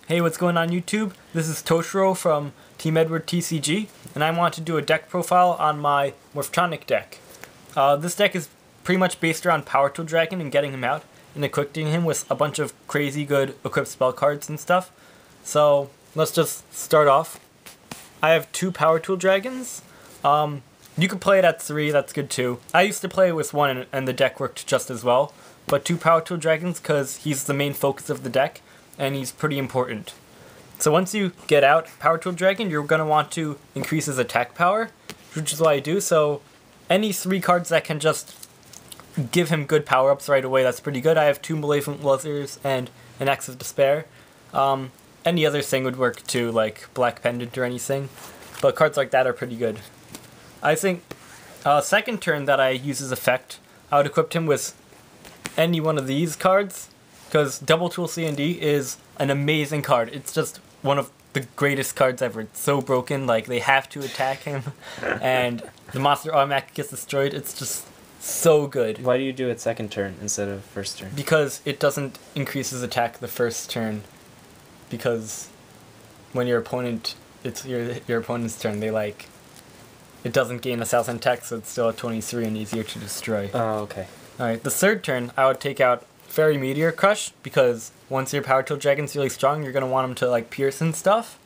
Hey, what's going on YouTube? This is Toshiro from Team Edward TCG, and I want to do a deck profile on my Morphtronic deck. This deck is pretty much based around Power Tool Dragon and getting him out, and equipping him with a bunch of crazy good equipped spell cards and stuff. So, let's just start off. I have 2 Power Tool Dragons. You could play it at 3, that's good too. I used to play it with 1 and the deck worked just as well. But 2 Power Tool Dragons because he's the main focus of the deck, and he's pretty important. So once you get out Power Tool Dragon, you're going to want to increase his attack power, which is what I do. So any 3 cards that can just give him good power-ups right away, that's pretty good. I have 2 Malevolent Wuzzers and an Axe of Despair. Any other thing would work too, like Black Pendant or anything. But cards like that are pretty good. I think second turn that I use his effect, I would equip him with any one of these cards, because Double Tool C&D is an amazing card. It's just one of the greatest cards ever. It's so broken, like they have to attack him, and the monster automatically gets destroyed. It's just so good. Why do you do it second turn instead of first turn? Because it doesn't increase his attack the first turn, because when your opponent, it's your opponent's turn, it doesn't gain 1,000 attack, so it's still a 23 and easier to destroy. Oh, okay. Alright, the third turn, I would take out Fairy Meteor Crush, because once your Power Tool Dragon's really strong, you're going to want him to like pierce and stuff,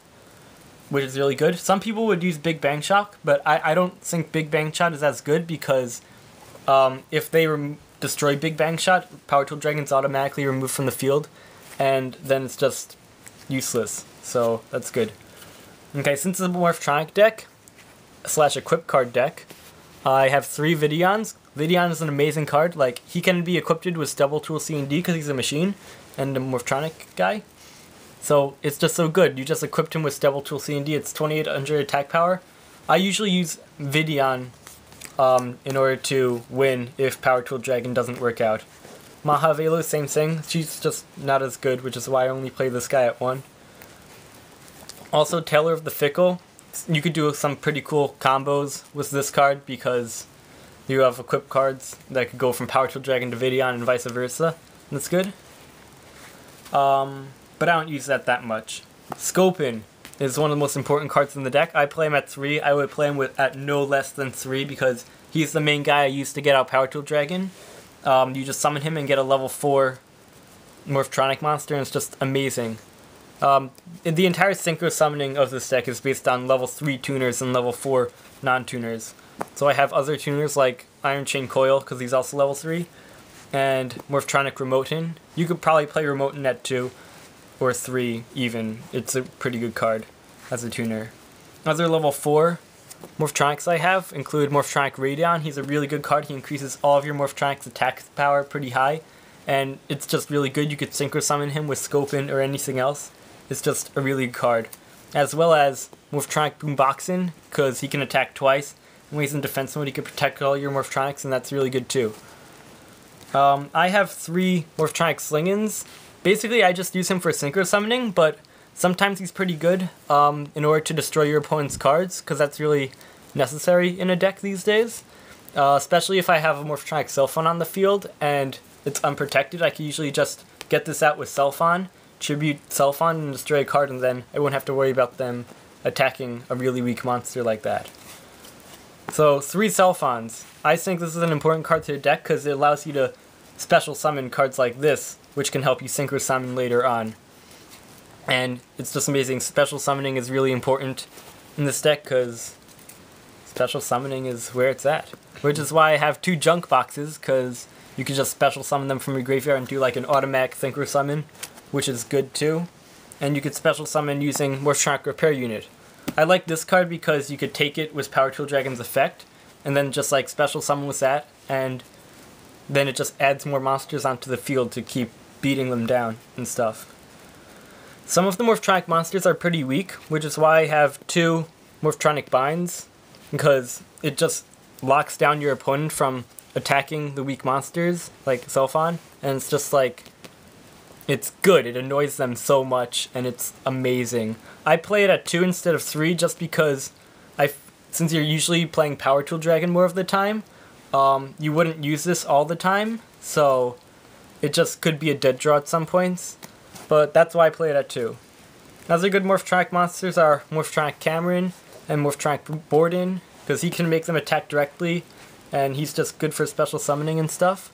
which is really good. Some people would use Big Bang Shock, but I don't think Big Bang Shot is as good, because if they destroy Big Bang Shot, Power Tool Dragon's automatically removed from the field, and then it's just useless, so that's good. Okay, since it's a Morphtronic deck, / equip card deck, I have 3 Vidions. Vidion is an amazing card. Like, he can be equipped with Double Tool C&D because he's a machine and a Morphtronic guy. So it's just so good. You just equipped him with Double Tool C&D. It's 2800 attack power. I usually use Vidion in order to win if Power Tool Dragon doesn't work out. Mahavelu, same thing. She's just not as good, which is why I only play this guy at 1. Also, Tailor of the Fickle. You could do some pretty cool combos with this card because you have equipped cards that could go from Power Tool Dragon to Vidion and vice versa. That's good. But I don't use that much. Scopin is one of the most important cards in the deck. I play him at 3. I would play him at no less than 3 because he's the main guy I used to get out Power Tool Dragon. You just summon him and get a level 4 Morphtronic monster, and it's just amazing. The entire synchro summoning of this deck is based on level 3 tuners and level 4 non-tuners. So I have other tuners like Iron Chain Coil, because he's also level 3, and Morphtronic Remoten. You could probably play Remoten at 2 or 3 even. It's a pretty good card as a tuner. Other level 4 Morphtronics I have include Morphtronic Radion. He's a really good card. He increases all of your Morphtronics attack power pretty high, and it's just really good. You could synchro summon him with Scopin or anything else. It's just a really good card. As well as Morphtronic Boomboxin, because he can attack twice. When he's in defense mode, he can protect all your Morphtronics, and that's really good too. I have 3 Morphtronic Slingins. Basically, I just use him for synchro summoning, but sometimes he's pretty good in order to destroy your opponent's cards, because that's really necessary in a deck these days. Especially if I have a Morphtronic Cellphone on the field, and it's unprotected, I can usually just get this out with Cellphone, tribute Cellphone, and destroy a card, and then I won't have to worry about them attacking a really weak monster like that. So, 3 Cellphones. I think this is an important card to your deck because it allows you to special summon cards like this, which can help you synchro summon later on. And it's just amazing. Special summoning is really important in this deck because special summoning is where it's at. Which is why I have 2 junk boxes, because you can just special summon them from your graveyard and do like an automatic synchro summon, which is good too. And you could special summon using Morphtronic Repair Unit. I like this card because you could take it with Power Tool Dragon's effect, and then just like special summon with that, and then it just adds more monsters onto the field to keep beating them down and stuff. Some of the Morphtronic monsters are pretty weak, which is why I have 2 Morphtronic Binds, because it just locks down your opponent from attacking the weak monsters, like Cellphone, and it's just like, it's good. It annoys them so much, and it's amazing. I play it at 2 instead of 3 just because since you're usually playing Power Tool Dragon more of the time, you wouldn't use this all the time, so it just could be a dead draw at some points. But that's why I play it at 2. Other good Morphtronic monsters are Morphtronic Cameron and Morphtronic Borden, because he can make them attack directly, and he's just good for special summoning and stuff.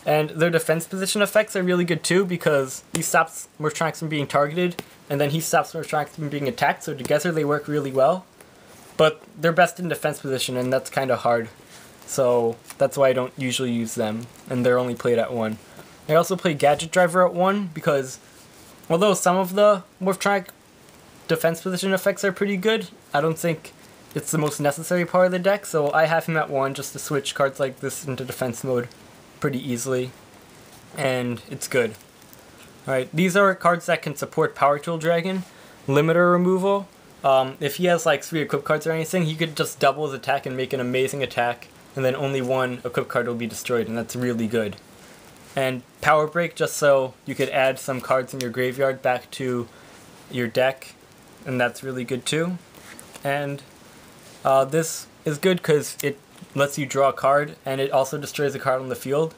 And their defense position effects are really good too, because he stops Morphtronics from being targeted, and then he stops Morphtronics from being attacked, so together they work really well. But they're best in defense position, and that's kind of hard. So that's why I don't usually use them, and they're only played at 1. I also play Gadget Driver at 1, because although some of the Morphtronic defense position effects are pretty good, I don't think it's the most necessary part of the deck, so I have him at 1 just to switch cards like this into defense mode pretty easily, and it's good. Alright, these are cards that can support Power Tool Dragon. Limiter removal. If he has like 3 equip cards or anything, he could just double his attack and make an amazing attack, and then only 1 equip card will be destroyed, and that's really good. And Power Break, just so you could add some cards in your graveyard back to your deck, and that's really good too. And this is good because it lets you draw a card, and it also destroys a card on the field,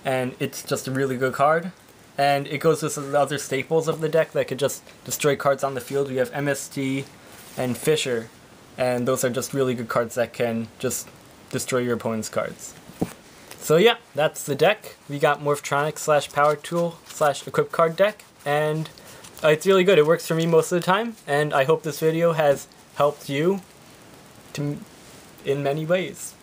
and it's just a really good card. And it goes with the other staples of the deck that could just destroy cards on the field. We have MST and Fisher, and those are just really good cards that can just destroy your opponent's cards. So yeah, that's the deck. We got Morphtronic / Power Tool / Equip Card deck, and it's really good. It works for me most of the time, and I hope this video has helped you in many ways.